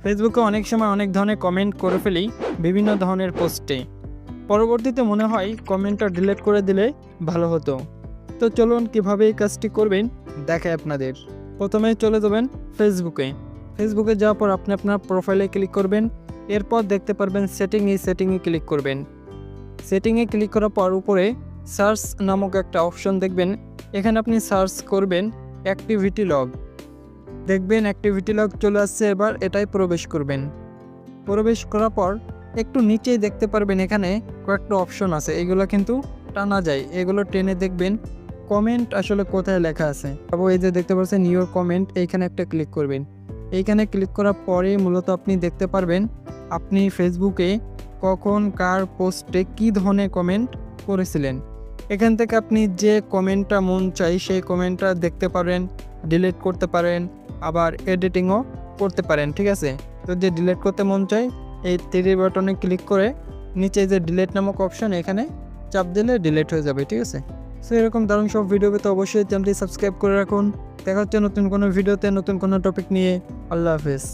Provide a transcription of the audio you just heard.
ফেসবুকে অনেক সময় অনেক ধরনের কমেন্ট করে ফেলি বিভিন্ন ধরনের পোস্টে। পরবর্তীতে মনে হয় কমেন্টটা ডিলিট করে দিলে ভালো হতো। তো চলুন কীভাবে এই কাজটি করবেন দেখাই আপনাদের। প্রথমে চলে যাবেন ফেসবুকে যাওয়ার পর আপনি আপনার প্রোফাইলে ক্লিক করবেন। এরপর দেখতে পারবেন সেটিংয়ে ক্লিক করবেন। সেটিংয়ে ক্লিক করার পর উপরে সার্চ নামক একটা অপশন দেখবেন। এখানে আপনি সার্চ করবেন অ্যাক্টিভিটি লগ। দেখবেন অ্যাক্টিভিটি লগ চলে আসছে, এবার এটাই প্রবেশ করবেন। প্রবেশ করার পর একটু নিচেই দেখতে পারবেন এখানে কয়েকটা অপশন আছে, এগুলো কিন্তু টানা যায়, এগুলো টেনে দেখবেন কমেন্ট আসলে কোথায় লেখা আছে। তারপর এই যে দেখতে পাচ্ছেন ইওর কমেন্ট, এইখানে একটা ক্লিক করবেন। এইখানে ক্লিক করার পরে মূলত আপনি দেখতে পারবেন আপনি ফেসবুকে কখন কার পোস্টে কী ধরনের কমেন্ট করেছিলেন। এখান থেকে আপনি যে কমেন্টটা মন চাই সেই কমেন্টটা দেখতে পারেন, ডিলিট করতে পারেন, আবার এডিটিংও করতে পারেন। ঠিক আছে, তো যে ডিলিট করতে মন চাই এই 3 বাটনে ক্লিক করে নিচে যে ডিলিট নামক অপশন এখানে চাপ দিলে ডিলিট হয়ে যাবে। ঠিক আছে, সো এরকম দারুণ সব ভিডিও পেতে অবশ্যই চ্যানেলটি সাবস্ক্রাইব করে রাখুন। দেখা হচ্ছে নতুন কোনো ভিডিওতে নতুন কোনো টপিক নিয়ে। আল্লাহ হাফেজ।